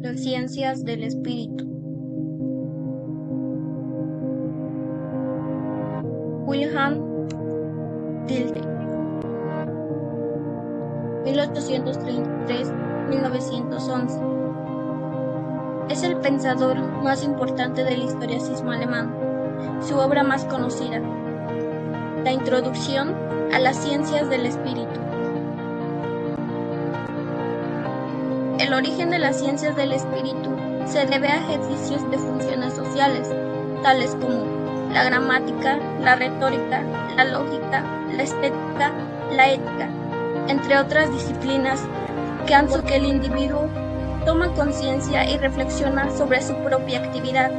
las ciencias del espíritu. Wilhelm Dilthey, 1833-1911. Es el pensador más importante del historicismo alemán. Su obra más conocida, La Introducción a las Ciencias del Espíritu. El origen de las ciencias del espíritu se debe a ejercicios de funciones sociales, tales como la gramática, la retórica, la lógica, la estética, la ética, entre otras disciplinas que hacen que el individuo toma conciencia y reflexiona sobre su propia actividad.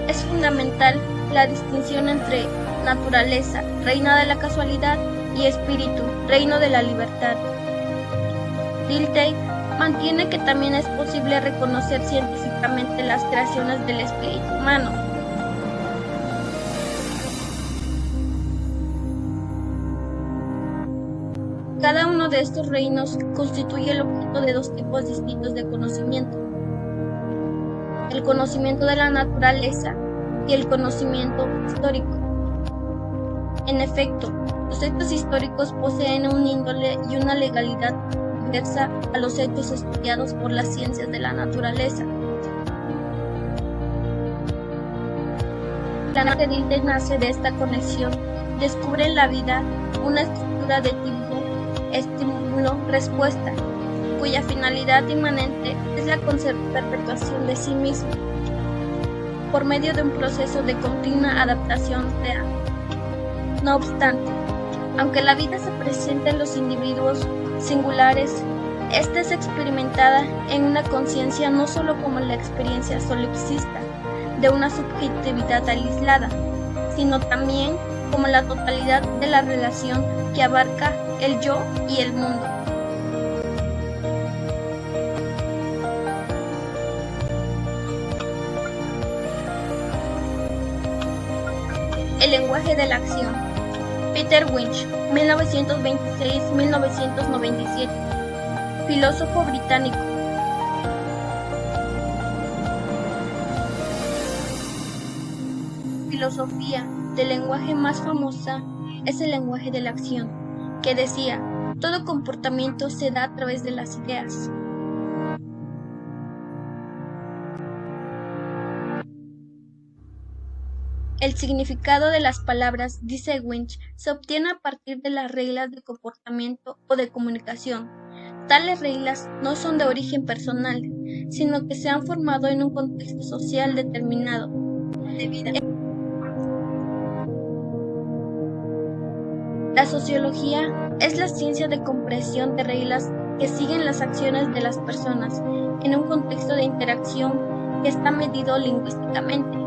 Es fundamental la distinción entre naturaleza, reino de la casualidad, y espíritu, reino de la libertad. Dilthey mantiene que también es posible reconocer científicamente las creaciones del espíritu humano. Cada uno de estos reinos constituye el objeto de dos tipos distintos de conocimiento: el conocimiento de la naturaleza y el conocimiento histórico. En efecto, los hechos históricos poseen un índole y una legalidad diversa a los hechos estudiados por las ciencias de la naturaleza. La mente de Dilthey nace de esta conexión. Descubre en la vida una estructura de tipo estímulo-respuesta, cuya finalidad inmanente es la perpetuación de sí mismo, por medio de un proceso de continua adaptación real. No obstante, aunque la vida se presenta en los individuos singulares, esta es experimentada en una conciencia no solo como la experiencia solipsista de una subjetividad aislada, sino también como la totalidad de la relación que abarca el yo y el mundo. El lenguaje de la acción. Peter Winch, 1926-1997, filósofo británico. Filosofía del lenguaje más famosa es el lenguaje de la acción, que decía: todo comportamiento se da a través de las ideas. El significado de las palabras, dice Winch, se obtiene a partir de las reglas de comportamiento o de comunicación. Tales reglas no son de origen personal, sino que se han formado en un contexto social determinado de vida. La sociología es la ciencia de comprensión de reglas que siguen las acciones de las personas en un contexto de interacción que está medido lingüísticamente.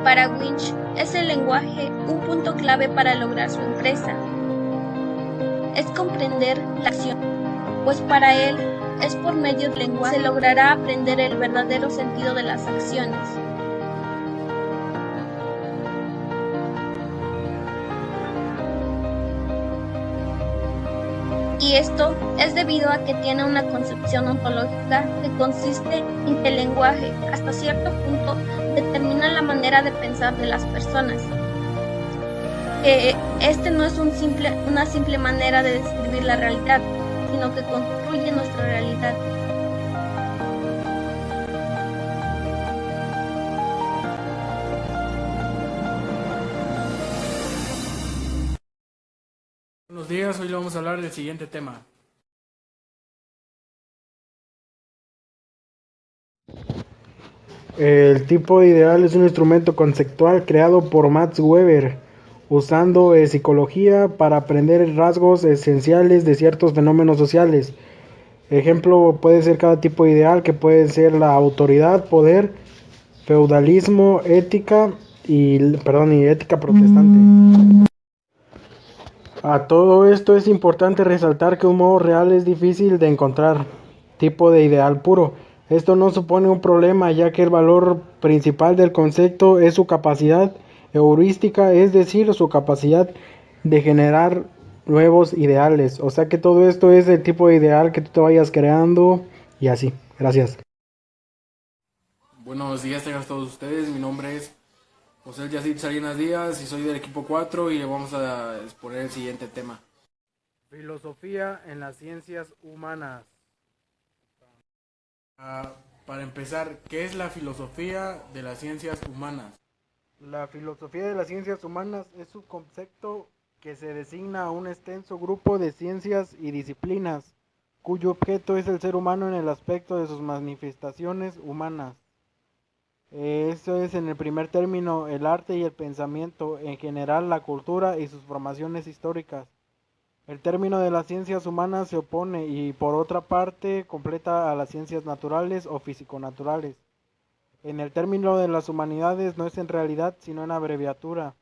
Para Winch, es el lenguaje un punto clave para lograr su empresa. Es comprender la acción, pues para él es por medio del lenguaje se logrará aprender el verdadero sentido de las acciones. Y esto es debido a que tiene una concepción ontológica que consiste en que el lenguaje, hasta cierto punto, determina la manera de pensar de las personas. Que este no es una simple manera de describir la realidad, sino que construye nuestra realidad. Buenos días, hoy le vamos a hablar del siguiente tema. El tipo ideal es un instrumento conceptual creado por Max Weber, usando psicología para aprender rasgos esenciales de ciertos fenómenos sociales. Ejemplo puede ser cada tipo ideal, que puede ser la autoridad, poder, feudalismo, ética y ética protestante. A todo esto es importante resaltar que un modo real es difícil de encontrar, tipo de ideal puro. Esto no supone un problema, ya que el valor principal del concepto es su capacidad heurística, es decir, su capacidad de generar nuevos ideales. O sea que todo esto es el tipo de ideal que tú te vayas creando y así. Gracias. Buenos días tengan todos ustedes. Mi nombre es José Yacid Salinas Díaz y soy del equipo 4 y le vamos a exponer el siguiente tema. Filosofía en las ciencias humanas. Para empezar, ¿qué es la filosofía de las ciencias humanas? La filosofía de las ciencias humanas es un concepto que se designa a un extenso grupo de ciencias y disciplinas, cuyo objeto es el ser humano en el aspecto de sus manifestaciones humanas. Eso es en el primer término el arte y el pensamiento, en general la cultura y sus formaciones históricas. El término de las ciencias humanas se opone y por otra parte completa a las ciencias naturales o físico-naturales. En el término de las humanidades no es en realidad sino en abreviatura.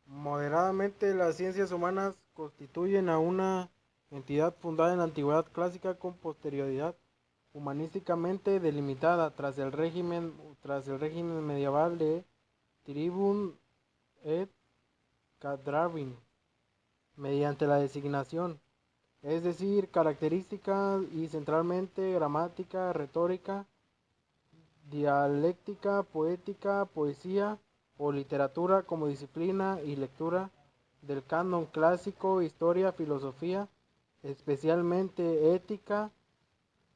Moderadamente las ciencias humanas constituyen a una entidad fundada en la antigüedad clásica con posterioridad humanísticamente delimitada tras el régimen medieval de Tribun et Cadravin, mediante la designación, es decir, características y centralmente gramática, retórica, dialéctica, poética, poesía o literatura como disciplina y lectura del canon clásico, historia, filosofía, especialmente ética,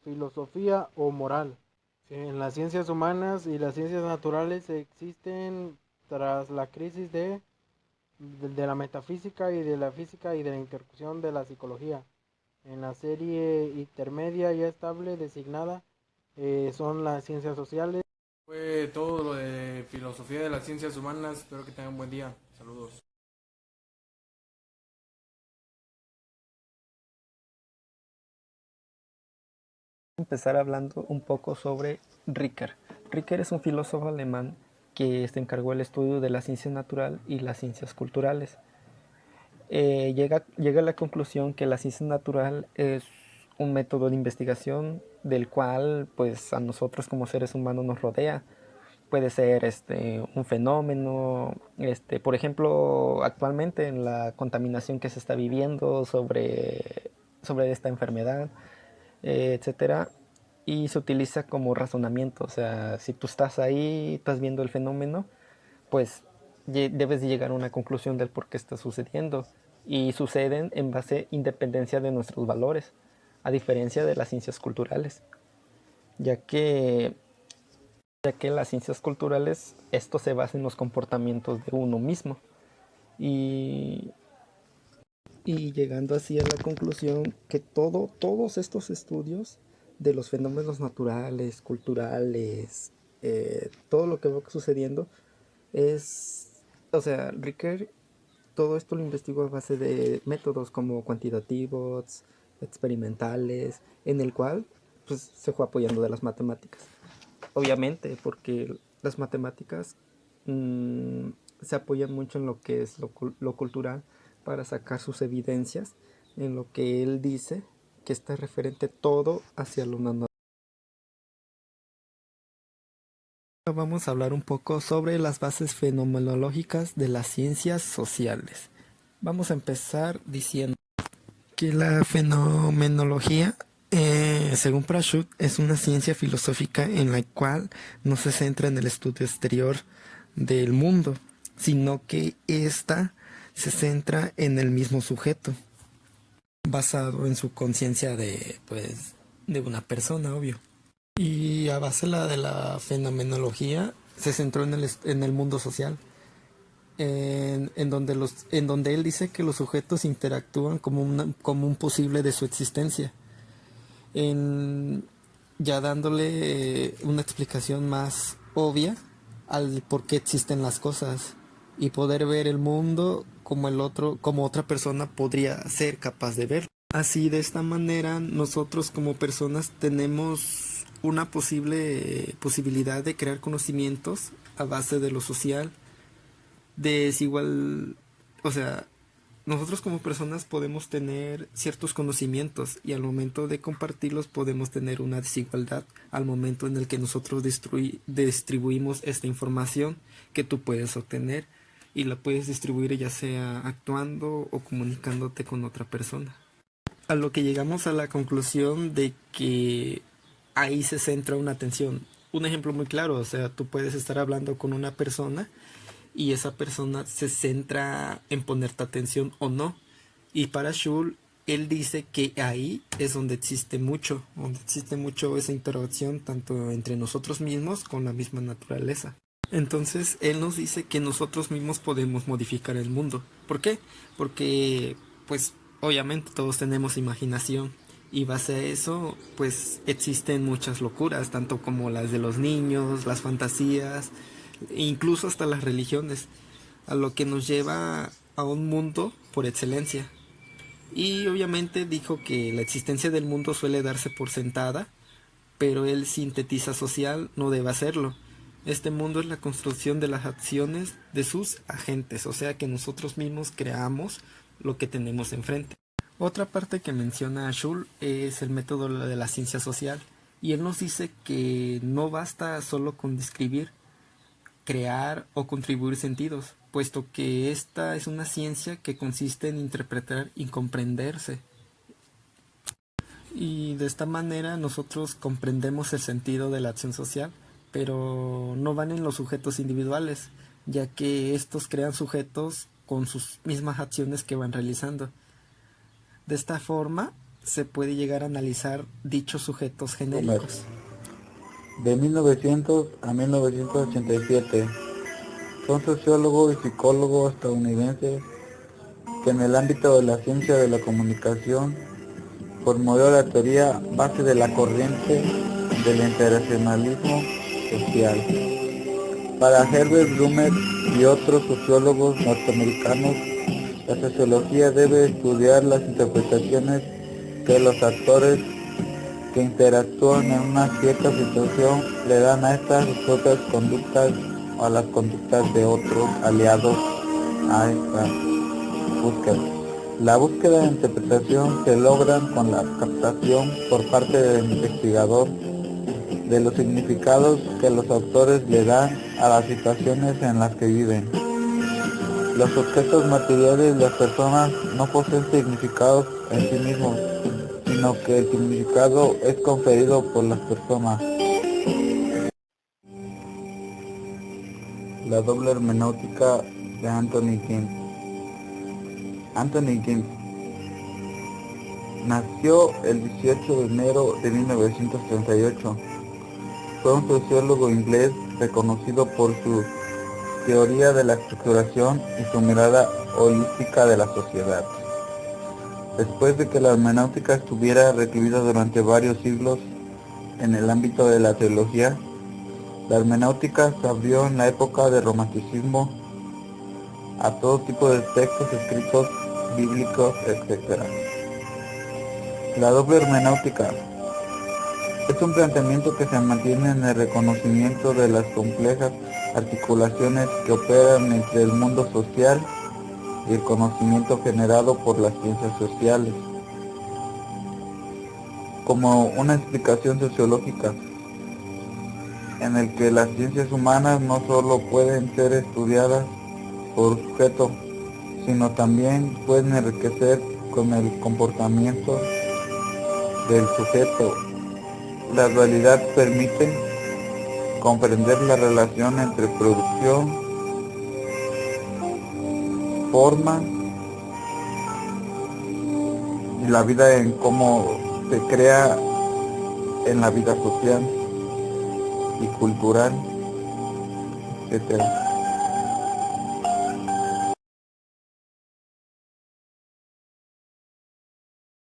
filosofía o moral. En las ciencias humanas y las ciencias naturales existen tras la crisis de la metafísica y de la física y de la interrupción de la psicología. En la serie intermedia ya estable designada son las ciencias sociales. Fue todo lo de filosofía de las ciencias humanas. Espero que tengan un buen día. Saludos. Empezar hablando un poco sobre Ricker. Ricker es un filósofo alemán que se encargó del estudio de la ciencia natural y las ciencias culturales. Llega a la conclusión que la ciencia natural es un método de investigación del cual pues a nosotros como seres humanos nos rodea. Puede ser un fenómeno, por ejemplo, actualmente en la contaminación que se está viviendo sobre esta enfermedad, etcétera, y se utiliza como razonamiento. O sea, si tú estás ahí, estás viendo el fenómeno, pues debes de llegar a una conclusión del por qué está sucediendo, y suceden en base independencia de nuestros valores, a diferencia de las ciencias culturales, ya que las ciencias culturales, esto se basa en los comportamientos de uno mismo, y, y llegando así a la conclusión que todos estos estudios de los fenómenos naturales, culturales, todo lo que va sucediendo o sea, Ricker todo esto lo investigó a base de métodos como cuantitativos, experimentales, en el cual pues, se fue apoyando de las matemáticas. Obviamente, porque las matemáticas se apoyan mucho en lo que es lo cultural para sacar sus evidencias en lo que él dice que está referente todo hacia lo natural. Vamos a hablar un poco sobre las bases fenomenológicas de las ciencias sociales. Vamos a empezar diciendo que la fenomenología, según Prashut, es una ciencia filosófica en la cual no se centra en el estudio exterior del mundo, sino que ésta se centra en el mismo sujeto, basado en su conciencia de una persona, obvio. Y a base de la fenomenología se centró en el mundo social, en donde él dice que los sujetos interactúan como un posible de su existencia, ya dándole una explicación más obvia al por qué existen las cosas y poder ver el mundo como otra persona podría ser capaz de ver. Así, de esta manera, nosotros como personas tenemos una posibilidad de crear conocimientos a base de lo social, o sea, nosotros como personas podemos tener ciertos conocimientos y al momento de compartirlos podemos tener una desigualdad al momento en el que nosotros distribuimos esta información que tú puedes obtener y la puedes distribuir ya sea actuando o comunicándote con otra persona. A lo que llegamos a la conclusión de que ahí se centra una atención. Un ejemplo muy claro, o sea, tú puedes estar hablando con una persona y esa persona se centra en ponerte atención o no. Y para Schul, él dice que ahí es donde existe mucho esa interacción tanto entre nosotros mismos con la misma naturaleza. Entonces, él nos dice que nosotros mismos podemos modificar el mundo. ¿Por qué? Porque, pues, obviamente todos tenemos imaginación y base a eso, pues, existen muchas locuras, tanto como las de los niños, las fantasías, e incluso hasta las religiones, a lo que nos lleva a un mundo por excelencia. Y obviamente dijo que la existencia del mundo suele darse por sentada, pero él sintetiza social, no debe hacerlo. Este mundo es la construcción de las acciones de sus agentes, o sea que nosotros mismos creamos lo que tenemos enfrente. Otra parte que menciona Schul es el método de la ciencia social, y él nos dice que no basta solo con describir, crear o contribuir sentidos, puesto que esta es una ciencia que consiste en interpretar y comprenderse. Y de esta manera nosotros comprendemos el sentido de la acción social, pero no van en los sujetos individuales, ya que estos crean sujetos con sus mismas acciones que van realizando. De esta forma se puede llegar a analizar dichos sujetos genéricos. De 1900 a 1987, fue un sociólogo y psicólogo estadounidense que en el ámbito de la ciencia de la comunicación formuló la teoría base de la corriente del interaccionalismo social. Para Herbert Blumer y otros sociólogos norteamericanos, la sociología debe estudiar las interpretaciones que los actores que interactúan en una cierta situación le dan a estas propias conductas o a las conductas de otros aliados a esta búsqueda. La búsqueda de interpretación se logra con la captación por parte del investigador de los significados que los autores le dan a las situaciones en las que viven. Los objetos materiales de las personas no poseen significados en sí mismos, sino que el significado es conferido por las personas. La doble hermenéutica de Anthony Giddens. Anthony Giddens nació el 18 de enero de 1938. Fue un sociólogo inglés reconocido por su teoría de la estructuración y su mirada holística de la sociedad. Después de que la hermenéutica estuviera recluida durante varios siglos en el ámbito de la teología, la hermenéutica se abrió en la época del romanticismo a todo tipo de textos escritos, bíblicos, etc. La doble hermenéutica es un planteamiento que se mantiene en el reconocimiento de las complejas articulaciones que operan entre el mundo social y el conocimiento generado por las ciencias sociales, como una explicación sociológica en el que las ciencias humanas no solo pueden ser estudiadas por sujeto, sino también pueden enriquecer con el comportamiento del sujeto. La dualidad permite comprender la relación entre producción, forma y la vida en cómo se crea en la vida social y cultural, etc.